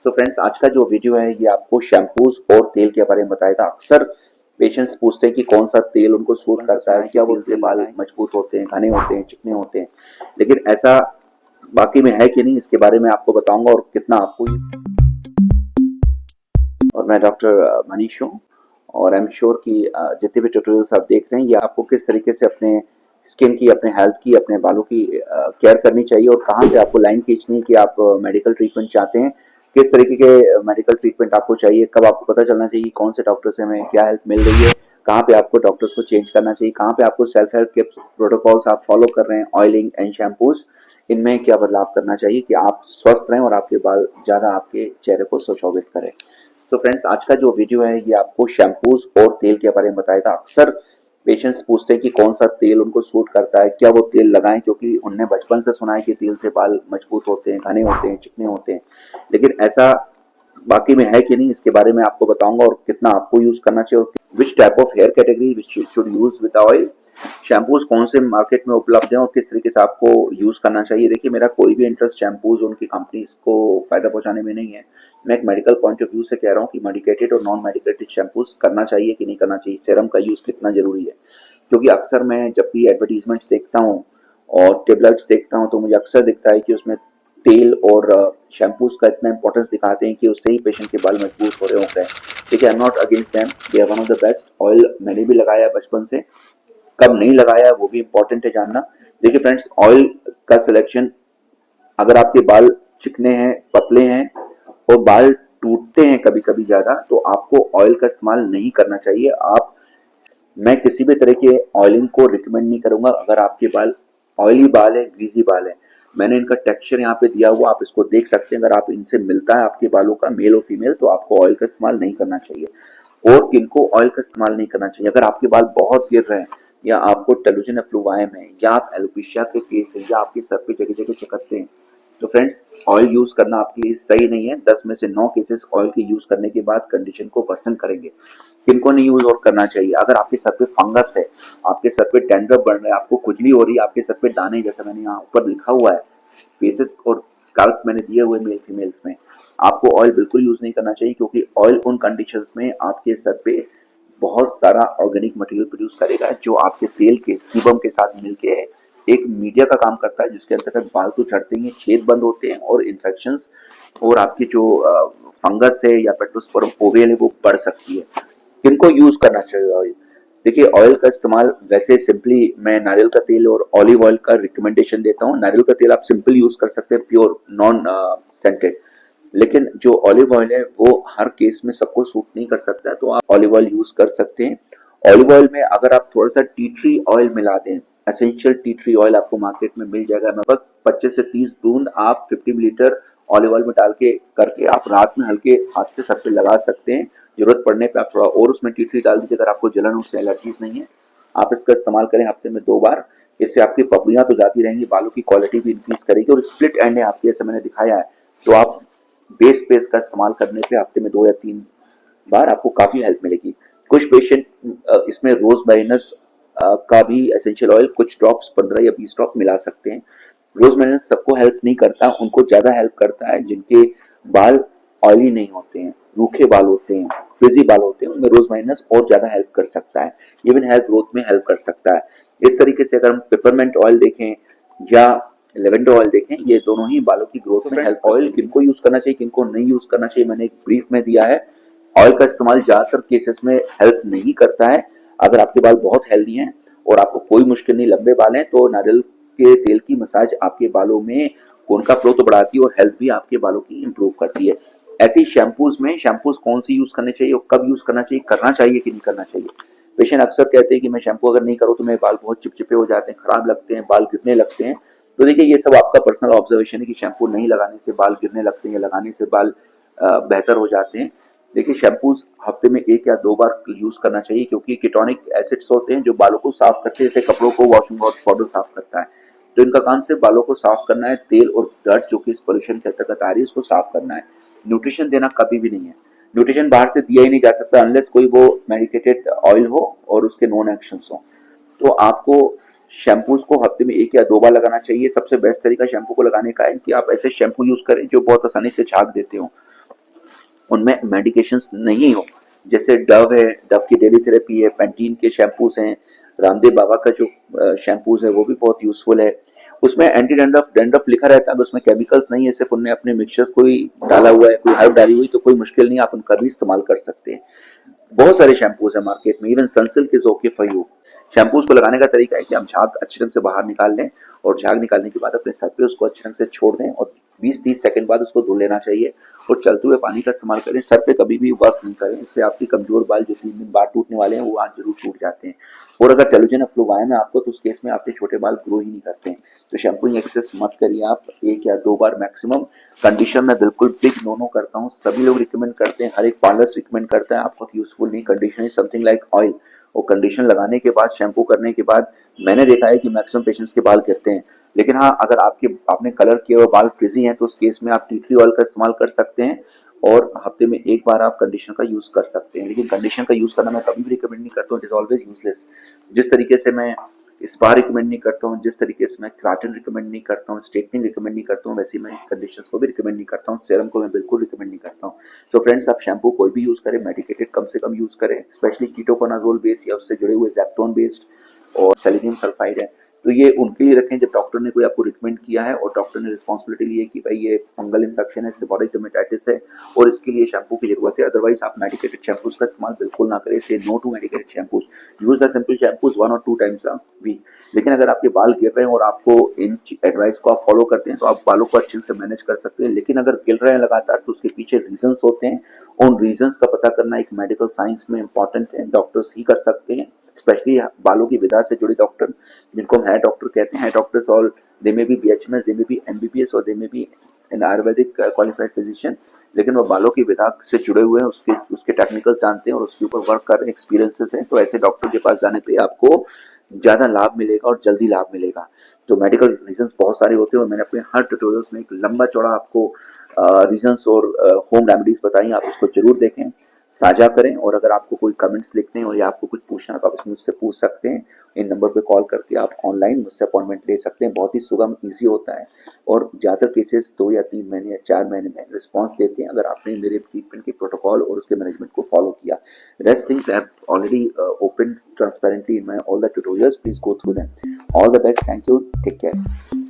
तो फ्रेंड्स, आज का जो वीडियो है ये आपको शैम्पूज और तेल के बारे में बताएगा। अक्सर पेशेंट्स पूछते हैं कि कौन सा तेल उनको सूट करता है, क्या वो तेल बाल मजबूत होते हैं, घने होते हैं, चिकने होते हैं, लेकिन ऐसा बाकी में है कि नहीं, इसके बारे में आपको बताऊंगा और कितना आपको। और मैं डॉक्टर मनीष हूँ और आई एम श्योर कि जितने भी ट्यूटोरियल्स आप देख रहे हैं ये आपको किस तरीके से अपने स्किन की, अपने हेल्थ की, अपने बालों की केयर करनी चाहिए और कहाँ पे आपको लाइन खींचनी है कि आप मेडिकल ट्रीटमेंट चाहते हैं, किस तरीके के मेडिकल ट्रीटमेंट आपको चाहिए, कब आपको पता चलना चाहिए कौन से डॉक्टर से हमें क्या हेल्प मिल रही है, कहाँ पे आपको डॉक्टर्स को चेंज करना चाहिए, कहाँ पे आपको सेल्फ हेल्प के प्रोटोकॉल्स आप फॉलो कर रहे हैं, ऑयलिंग एंड शैम्पूज, इनमें क्या बदलाव करना चाहिए कि आप स्वस्थ रहें और आपके बाल ज़्यादा आपके चेहरे को सुशोभित करें। तो फ्रेंड्स, आज का जो वीडियो है ये आपको शैम्पूज और तेल के बारे में बताएगा। अक्सर पेशेंट्स पूछते हैं कि कौन सा तेल उनको सूट करता है, क्या वो तेल लगाएं, क्योंकि उन्होंने बचपन से सुना है कि तेल से बाल मजबूत होते हैं, घने होते हैं, चिकने होते हैं, लेकिन ऐसा बाकी में है कि नहीं, इसके बारे में आपको बताऊंगा और कितना आपको यूज करना चाहिए और which type of hair category which should use with oil, shampoos कौन से मार्केट में उपलब्ध हैं और किस तरीके से आपको यूज करना चाहिए। देखिए, मेरा कोई भी इंटरेस्ट शैम्पूज उनकी कंपनीज को फायदा पहुंचाने में नहीं है। मैं एक मेडिकल पॉइंट ऑफ व्यू से कह रहा हूँ कि मेडिकेटेड और नॉन मेडिकेटेड शैम्पूज करना चाहिए कि नहीं करना चाहिए, सेरम का यूज कितना जरूरी है, क्योंकि अक्सर मैं जब भी एडवर्टीजमेंट्स देखता हूँ और टेबलेट्स देखता हूँ तो मुझे अक्सर दिखता है कि उसमें तेल और शैम्पूज का इतना इंपॉर्टेंस दिखाते हैं कि उससे ही पेशेंट के बाल मजबूत हो रहे होते हैं। ठीक है, I am not against them, they are one of the best. Oil मैंने भी लगाया है बचपन से, कब नहीं लगाया वो भी इंपॉर्टेंट है जानना। देखिए फ्रेंड्स, ऑयल का सिलेक्शन, अगर आपके बाल चिकने हैं, पतले हैं और बाल टूटते हैं कभी कभी ज्यादा, तो आपको ऑयल का इस्तेमाल नहीं करना चाहिए। आप मैं किसी भी तरह के ऑयलिंग को रिकमेंड नहीं करूंगा। अगर आपके बाल ऑयली बाल है, ग्रीजी बाल है, मैंने इनका टेक्सचर यहाँ पे दिया हुआ, आप इसको देख सकते हैं। अगर आप इनसे मिलता है आपके बालों का, मेल और फीमेल, तो आपको ऑयल का इस्तेमाल नहीं करना चाहिए। और किनको ऑयल का इस्तेमाल नहीं करना चाहिए, अगर आपके बाल बहुत गिर रहे हैं या आपको टेलोजन एफ्लुवाइम है या आप एलोपेशिया के केस है या आपके सर पे जगह जगह चकत्ते हैं, तो फ्रेंड्स ऑयल यूज करना आपके लिए सही नहीं है। 10 में से 9 केसेस ऑयल के यूज करने के बाद कंडीशन को वर्सन करेंगे। किनको नहीं यूज और करना चाहिए, अगर आपके सर पे फंगस है, आपके सर पे डैंड्रफ बढ़ रहा है, आपको खुजली हो रही है, आपके सर पे दाने, जैसा मैंने यहाँ ऊपर लिखा हुआ है, फेसेस और स्कैल्प मैंने दिए हुए मेल फीमेल्स में, आपको ऑयल बिल्कुल यूज नहीं करना चाहिए, क्योंकि ऑयल उन कंडीशंस में आपके सर पे बहुत सारा ऑर्गेनिक मटेरियल प्रोड्यूस करेगा जो आपके तेल के सीबम के साथ मिलके एक मीडिया का काम करता है, जिसके अंतर्गत बाल तो झड़ते हैं, छेद बंद होते हैं और इन्फेक्शंस और आपकी जो फंगस है या पेट्रोस्पोरम ओवेल है वो बढ़ सकती है। किनको यूज करना चाहिए ऑयल? देखिए, ऑयल का इस्तेमाल वैसे सिंपली मैं नारियल का तेल और ऑलिव ऑयल का रिकमेंडेशन देता हूँ। नारियल का तेल आप सिंपल यूज कर सकते हैं, प्योर नॉन सेंटेड, लेकिन जो ऑलिव ऑयल है वो हर केस में सबको सूट नहीं कर सकता है, तो आप ऑलिव ऑयल यूज कर सकते हैं। ऑलिव ऑयल में अगर आप थोड़ा सा टी ट्री ऑयल मिला दें, एसेंशियल टी ट्री ऑयल आपको मार्केट में मिल जाएगा, लगभग 25 से 30 बूंद आप 50 मिलीलीटर ऑलिव ऑयल में डाल के करके आप रात में हल्के हाथ से सर पे लगा सकते हैं। जरूरत पड़ने पे आप थोड़ा और उसमें टी ट्री डाल दीजिए। अगर आपको जलन उससे एलर्जीज नहीं है, आप इसका इस्तेमाल करें हफ्ते में 2 बार। इससे आपकी पपड़ियां तो जाती रहेंगी, बालों की क्वालिटी भी इंक्रीज करेगी और स्प्लिट एंड है आपकी, जैसे मैंने दिखाया है, तो आप बेस पेस का इस्तेमाल करने पे हफ्ते में 2 या 3 बार आपको काफी हेल्प मिलेगी। कुछ पेशेंट इसमें रोज मैरिनस का भी एसेंशियल ऑयल कुछ ड्रॉप्स 15 या 20 ड्रॉप मिला सकते हैं। रोज मैरिनस सबको हेल्प नहीं करता, उनको ज्यादा हेल्प करता है जिनके बाल ऑयली नहीं होते हैं, रूखे बाल होते हैं, फ्रिजी बाल होते हैं, उनमें रोज मैरिनस और ज्यादा हेल्प कर सकता है, इवन हेयर ग्रोथ में हेल्प कर सकता है। इस तरीके से अगर हम पेपरमेंट ऑयल देखें या लेवेंडर ऑयल देखें, ये दोनों ही बालों की ग्रोथ में हेल्प। ऑयल किनको यूज करना चाहिए, किनको नहीं यूज करना चाहिए, मैंने एक ब्रीफ में दिया है। ऑयल का इस्तेमाल ज्यादातर केसेस में हेल्प नहीं करता है। अगर आपके बाल बहुत हेल्दी हैं और आपको कोई मुश्किल नहीं, लंबे बाल हैं, तो नारियल के तेल की मसाज आपके बालों में खून का फ्लो तो बढ़ाती है और हेल्थ भी आपके बालों की इंप्रूव करती है। ऐसे ही शैम्पूज में, शैम्पूज कौन सी यूज करने चाहिए और कब यूज करना चाहिए, करना चाहिए कि नहीं करना चाहिए। पेशेंट अक्सर कहते हैं कि मैं शैम्पू अगर नहीं करूँ तो मेरे बाल बहुत चिपचिपे हो जाते हैं, खराब लगते हैं, बाल गिरने लगते हैं। तो देखिए, ये सब आपका पर्सनल ऑब्जर्वेशन है कि शैम्पू नहीं लगाने से बाल गिरने लगते हैं या लगाने से बाल बेहतर हो जाते हैं। देखिए, शैम्पूज हफ्ते में 1 या 2 बार यूज करना चाहिए, क्योंकि कीटोनिक एसिड्स होते हैं जो बालों को साफ करते हैं, जैसे कपड़ों को वॉशिंग पाउडर साफ करता है, तो इनका काम सिर्फ बालों को साफ करना है। तेल और डर्ट जो कि इस पोल्यूशन के अंतर्गत आ रही है उसको साफ करना है। न्यूट्रिशन देना कभी भी नहीं है। न्यूट्रिशन बाहर से दिया ही नहीं जा सकता अनलेस कोई वो मेडिकेटेड ऑयल हो और उसके नॉन एक्शंस हो। तो आपको शैम्पूज को हफ्ते में 1 या 2 बार लगाना चाहिए। सबसे बेस्ट तरीका शैम्पू को लगाने का है कि आप ऐसे शैम्पू यूज करें जो बहुत आसानी से झाग देते हो। उनमें मेडिकेशंस नहीं हो, जैसे डव है, डव की डेली थेरेपी है, पैंटीन के शैम्पूस हैं, रामदेव बाबा का जो शैम्पूस है वो भी बहुत यूजफुल है। उसमें एंटी डैंड्रफ डैंड्रफ लिखा रहता है, अगर उसमें केमिकल्स नहीं है, सिर्फ उनने अपने मिक्सचर्स कोई डाला हुआ है, कोई हर्ब डाली हुई, तो कोई मुश्किल नहीं, आप उनका भी इस्तेमाल कर सकते हैं। बहुत सारे शैम्पूज है मार्केट में, even Sunsilk is okay for you. Shampoos को लगाने का तरीका है कि हम झाग अच्छे ढंग से बाहर निकाल लें, और झाग निकालने के बाद अपने सर पे उसको अच्छे ढंग से छोड़ दें, और 20-30 सेकंड बाद उसको धुल लेना चाहिए, और चलते हुए पानी का इस्तेमाल करें। सर पे कभी भी वर्क नहीं करें, इससे आपके कमजोर बाल जो 3 दिन बाद टूटने वाले हैं वो आज जरूर टूट जाते हैं। और अगर टेलोजन अफ्लुवायम है आपको, तो उस केस में आपके छोटे बाल ग्रो ही नहीं करते हैं। तो शैम्पूइंग एक्सेस मत करिए आप, 1 या 2 बार मैक्सिमम। कंडीशनर में बिल्कुल बिग नो नो करता हूँ, सभी लोग रिकमेंड करते हैं, हर एक पार्लर रिकमेंड करता है, आपको यूजफुल नहीं। Conditioner is something like oil, और कंडीशनर लगाने के बाद, शैम्पू करने के बाद मैंने देखा है कि मैक्सिमम पेशेंट्स के बाल गिरते हैं। लेकिन हाँ, अगर आपने कलर किए हुए बाल फ्रिजी हैं, तो उस केस में आप टी ट्री ऑयल का इस्तेमाल कर सकते हैं, और हफ्ते में 1 बार आप कंडीशनर का यूज कर सकते हैं। लेकिन कंडीशनर का यूज करना मैं कभी भी रिकमेंड नहीं करता हूँ, इट इज ऑलवेज यूजलेस। जिस तरीके से मैं स्पा रिकमेंड नहीं करता हूँ, जिस तरीके से मैं केराटिन रिकमेंड नहीं करता हूँ, स्ट्रेटनिंग रिकमेंड नहीं करता हूँ, वैसे ही मैं कंडीशनर्स को भी रिकमेंड नहीं करता हूँ, सेरम को मैं बिल्कुल रिकमेंड नहीं करता हूँ। तो फ्रेंड्स, आप शैम्पू कोई भी यूज करें, मेडिकेटेड कम से कम यूज करें, स्पेशली कीटोकोनाजोल बेस्ड या उससे जुड़े हुए ज़ैक्टोन बेस्ड और सेलेनियम सल्फाइड है, तो ये उनके लिए रखें जब डॉक्टर ने कोई आपको रिकमेंड किया है और डॉक्टर ने रिस्पॉन्सिबिलिटी ली है कि भाई ये फंगल इन्फेक्शन है, सेबोरिक डर्मेटाइटिस है, और इसके लिए शैम्पू की जरूरत है। अदरवाइज आप मेडिकेटेड शैम्पूज का इस्तेमाल बिल्कुल ना करें। Say no to medicated shampoos, use the simple shampoos 1 और 2 टाइम्स अ वीक। लेकिन अगर आपके बाल गिर रहे हैं और आपको इन एडवाइस को आप फॉलो करते हैं, तो आप बालों को अच्छे से मैनेज कर सकते हैं। लेकिन अगर गिर रहे हैं लगातार, तो उसके पीछे रीजंस होते हैं, उन रीजंस का पता करना एक मेडिकल साइंस में इंपॉर्टेंट है, डॉक्टर्स ही कर सकते हैं, स्पेशली बालों की विधा से जुड़े डॉक्टर, जिनको हम हेयर डॉक्टर कहते हैं। हेयर डॉक्टर्स ऑल, दे में बी बीएचएमएस, दे में बी एमबीबीएस, और they may be an ayurvedic qualified physician, लेकिन वो बालों की विधा से जुड़े हुए हैं, उसके उसके टेक्निकल जानते हैं और उसके ऊपर वर्क कर रहे हैं, एक्सपीरियंसेस हैं। तो ऐसे डॉक्टर के पास जाने पे आपको ज्यादा लाभ मिलेगा और जल्दी लाभ मिलेगा। तो मेडिकल रीजंस बहुत सारे होते हैं, और मैंने अपने हर ट्यूटोरियल्स में एक लंबा चौड़ा आपको रीजंस और होम रेमेडीज बताई, आप उसको जरूर देखें, साझा करें। और अगर आपको कोई कमेंट्स लिखते हैं और या आपको कुछ पूछना है, तो आप इसमें मुझसे पूछ सकते हैं। इन नंबर पे कॉल करके आप ऑनलाइन मुझसे अपॉइंटमेंट ले सकते हैं, बहुत ही सुगम, ईजी होता है, और ज़्यादातर केसेस 2 या 3 महीने या 4 महीने में रिस्पॉन्स देते हैं, अगर आपने मेरे ट्रीटमेंट के प्रोटोकॉल और उसके मैनेजमेंट को फॉलो किया। Rest things I have already opened transparently in my all the tutorials. Please go through them. All the best. Thank you. Take care.